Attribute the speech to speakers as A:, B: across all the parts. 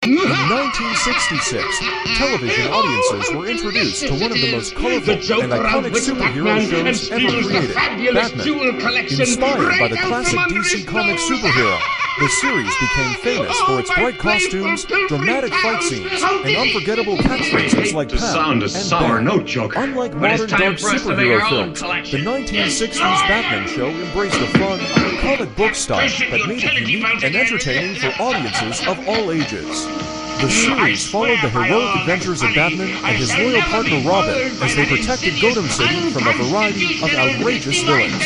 A: In 1966, television audiences were introduced to one of the most colorful and iconic superhero shows ever created, Batman. Inspired by the classic DC Comics superhero, the series became famous for its bright costumes, dramatic fight scenes, and unforgettable catchphrases like "Pow" and "Bang." Unlike modern dark superhero films, the 1960s Batman show embraced a fun, comic book style that made it unique and entertaining for audiences of all ages. The series followed the heroic adventures of Batman and his loyal partner Robin as they protected Gotham City from a variety of outrageous villains.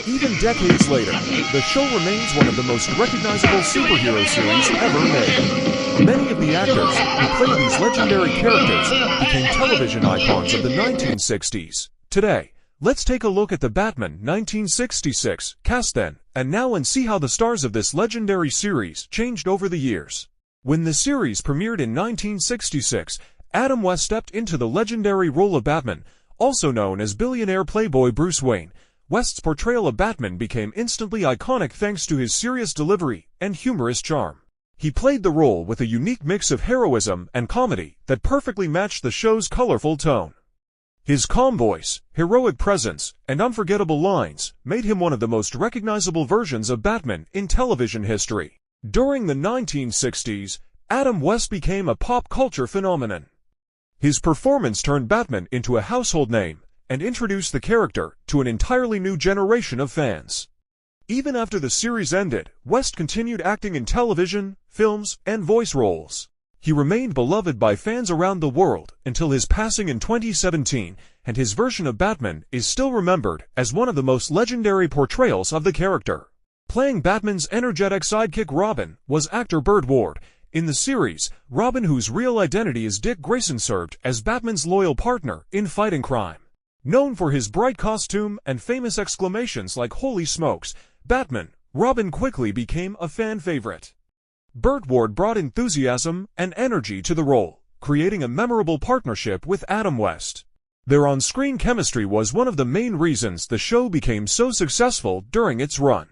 A: Even decades later, the show remains one of the most recognizable superhero series ever made. Many of the actors who played these legendary characters became television icons of the 1960s. Today, let's take a look at the Batman 1966 cast then and now and see how the stars of this legendary series changed over the years. When the series premiered in 1966, Adam West stepped into the legendary role of Batman, also known as billionaire playboy Bruce Wayne. West's portrayal of Batman became instantly iconic thanks to his serious delivery and humorous charm. He played the role with a unique mix of heroism and comedy that perfectly matched the show's colorful tone. His calm voice, heroic presence, and unforgettable lines made him one of the most recognizable versions of Batman in television history. During the 1960s, Adam West became a pop culture phenomenon. His performance turned Batman into a household name and introduced the character to an entirely new generation of fans. Even after the series ended, West continued acting in television, films, and voice roles. He remained beloved by fans around the world until his passing in 2017, and his version of Batman is still remembered as one of the most legendary portrayals of the character. Playing Batman's energetic sidekick Robin was actor Burt Ward. In the series, Robin, whose real identity is Dick Grayson, served as Batman's loyal partner in fighting crime. Known for his bright costume and famous exclamations like "Holy smokes, Batman," Robin quickly became a fan favorite. Burt Ward brought enthusiasm and energy to the role, creating a memorable partnership with Adam West. Their on-screen chemistry was one of the main reasons the show became so successful during its run.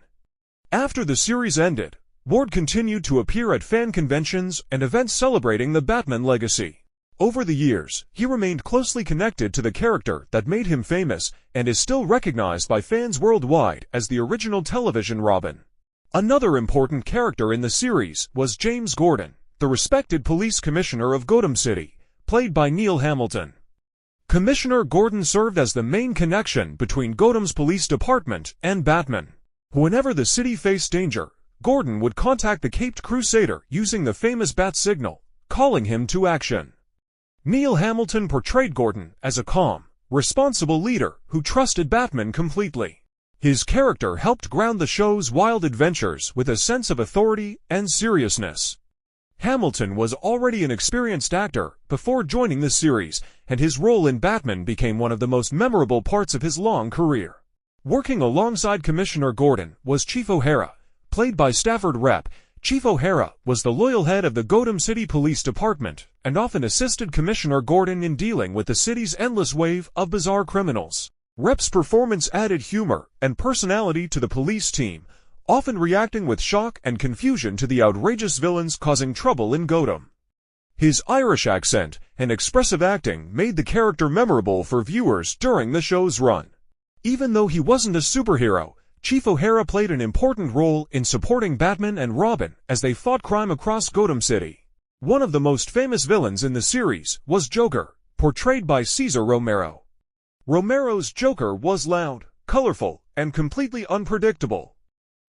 A: After the series ended, Ward continued to appear at fan conventions and events celebrating the Batman legacy. Over the years, he remained closely connected to the character that made him famous and is still recognized by fans worldwide as the original television Robin. Another important character in the series was James Gordon, the respected police commissioner of Gotham City, played by Neil Hamilton. Commissioner Gordon served as the main connection between Gotham's police department and Batman. Whenever the city faced danger, Gordon would contact the Caped Crusader using the famous bat signal, calling him to action. Neil Hamilton portrayed Gordon as a calm, responsible leader who trusted Batman completely. His character helped ground the show's wild adventures with a sense of authority and seriousness. Hamilton was already an experienced actor before joining the series, and his role in Batman became one of the most memorable parts of his long career. Working alongside Commissioner Gordon was Chief O'Hara, played by Stafford Rep. Chief O'Hara was the loyal head of the Gotham City Police Department and often assisted Commissioner Gordon in dealing with the city's endless wave of bizarre criminals. Rep's performance added humor and personality to the police team, often reacting with shock and confusion to the outrageous villains causing trouble in Gotham. His Irish accent and expressive acting made the character memorable for viewers during the show's run. Even though he wasn't a superhero, Chief O'Hara played an important role in supporting Batman and Robin as they fought crime across Gotham City. One of the most famous villains in the series was Joker, portrayed by Cesar Romero. Romero's Joker was loud, colorful, and completely unpredictable.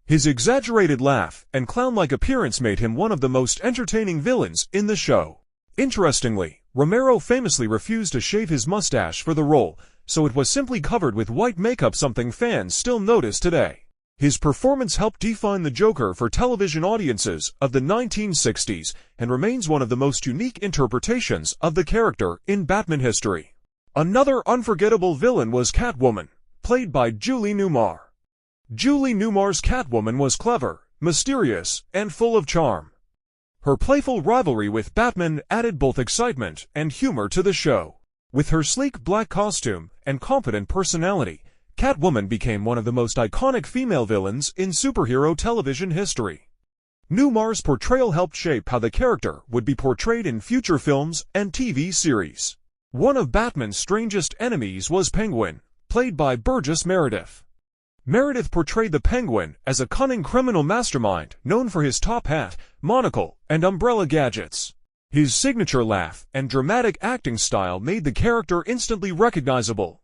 A: His exaggerated laugh and clown-like appearance made him one of the most entertaining villains in the show. Interestingly, Romero famously refused to shave his mustache for the role, so it was simply covered with white makeup, something fans still notice today. His performance helped define the Joker for television audiences of the 1960s and remains one of the most unique interpretations of the character in Batman history. Another unforgettable villain was Catwoman, played by Julie Newmar. Julie Newmar's Catwoman was clever, mysterious, and full of charm. Her playful rivalry with Batman added both excitement and humor to the show. With her sleek black costume and confident personality, Catwoman became one of the most iconic female villains in superhero television history. Newmar's portrayal helped shape how the character would be portrayed in future films and TV series. One of Batman's strangest enemies was Penguin, played by Burgess Meredith. Meredith portrayed the Penguin as a cunning criminal mastermind known for his top hat, monocle, and umbrella gadgets. His signature laugh and dramatic acting style made the character instantly recognizable.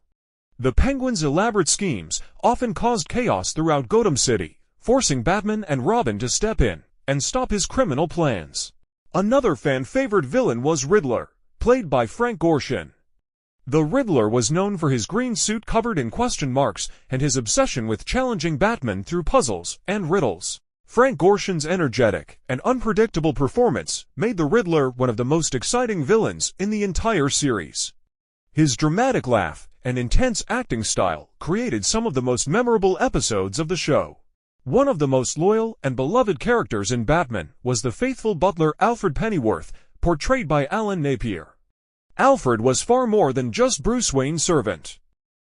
A: The Penguin's elaborate schemes often caused chaos throughout Gotham City, forcing Batman and Robin to step in and stop his criminal plans. Another fan-favorite villain was Riddler, played by Frank Gorshin. The Riddler was known for his green suit covered in question marks and his obsession with challenging Batman through puzzles and riddles. Frank Gorshin's energetic and unpredictable performance made the Riddler one of the most exciting villains in the entire series. His dramatic laugh and intense acting style created some of the most memorable episodes of the show. One of the most loyal and beloved characters in Batman was the faithful butler Alfred Pennyworth, portrayed by Alan Napier. Alfred was far more than just Bruce Wayne's servant.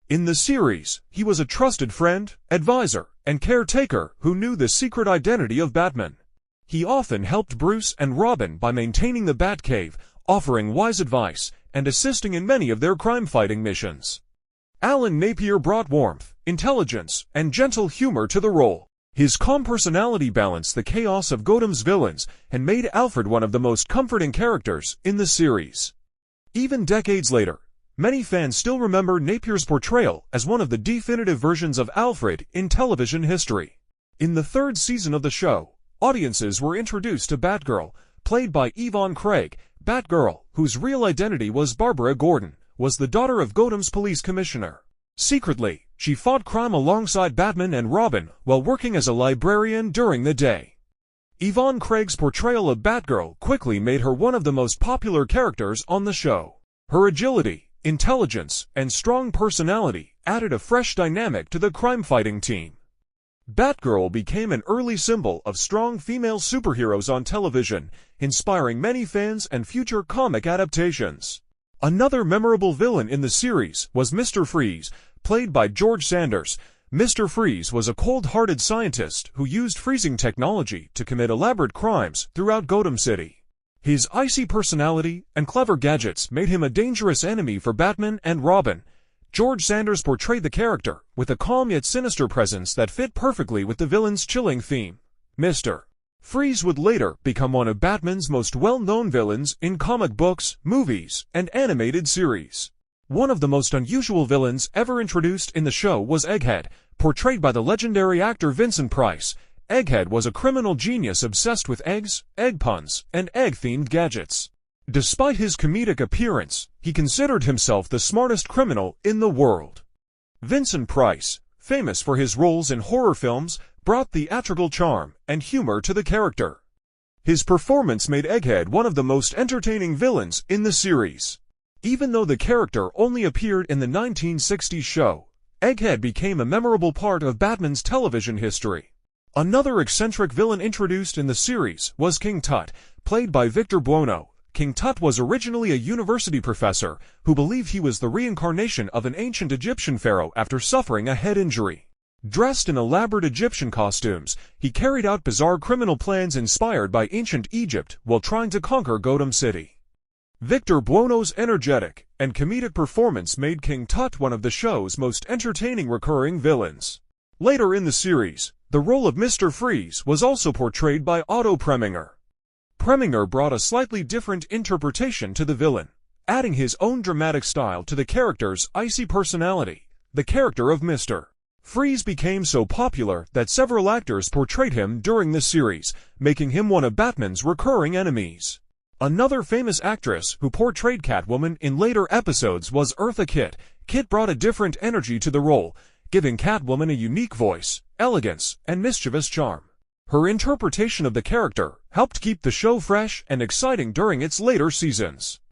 A: In the series, he was a trusted friend, advisor, and caretaker who knew the secret identity of Batman. He often helped Bruce and Robin by maintaining the Batcave, offering wise advice, and assisting in many of their crime-fighting missions. Alan Napier brought warmth, intelligence, and gentle humor to the role. His calm personality balanced the chaos of Gotham's villains and made Alfred one of the most comforting characters in the series. Even decades later, many fans still remember Napier's portrayal as one of the definitive versions of Alfred in television history. In the third season of the show, audiences were introduced to Batgirl, played by Yvonne Craig. Batgirl, whose real identity was Barbara Gordon, was the daughter of Gotham's police commissioner. Secretly, she fought crime alongside Batman and Robin while working as a librarian during the day. Yvonne Craig's portrayal of Batgirl quickly made her one of the most popular characters on the show. Her agility, intelligence, and strong personality added a fresh dynamic to the crime-fighting team. Batgirl became an early symbol of strong female superheroes on television, inspiring many fans and future comic adaptations. Another memorable villain in the series was Mr. Freeze, played by George Sanders. Mr. Freeze was a cold-hearted scientist who used freezing technology to commit elaborate crimes throughout Gotham City. His icy personality and clever gadgets made him a dangerous enemy for Batman and Robin. George Sanders portrayed the character with a calm yet sinister presence that fit perfectly with the villain's chilling theme. Mr. Freeze would later become one of Batman's most well-known villains in comic books, movies, and animated series. One of the most unusual villains ever introduced in the show was Egghead, portrayed by the legendary actor Vincent Price. Egghead was a criminal genius obsessed with eggs, egg puns, and egg-themed gadgets. Despite his comedic appearance, he considered himself the smartest criminal in the world. Vincent Price, famous for his roles in horror films, brought theatrical charm and humor to the character. His performance made Egghead one of the most entertaining villains in the series. Even though the character only appeared in the 1960s show, Egghead became a memorable part of Batman's television history. Another eccentric villain introduced in the series was King Tut, played by Victor Buono. King Tut was originally a university professor who believed he was the reincarnation of an ancient Egyptian pharaoh after suffering a head injury. Dressed in elaborate Egyptian costumes, he carried out bizarre criminal plans inspired by ancient Egypt while trying to conquer Gotham City. Victor Buono's energetic and comedic performance made King Tut one of the show's most entertaining recurring villains. Later in the series, the role of Mr. Freeze was also portrayed by Otto Preminger. Preminger brought a slightly different interpretation to the villain, adding his own dramatic style to the character's icy personality. The character of Mr. Freeze became so popular that several actors portrayed him during the series, making him one of Batman's recurring enemies. Another famous actress who portrayed Catwoman in later episodes was Eartha Kitt. Kitt brought a different energy to the role, giving Catwoman a unique voice, elegance, and mischievous charm. Her interpretation of the character helped keep the show fresh and exciting during its later seasons.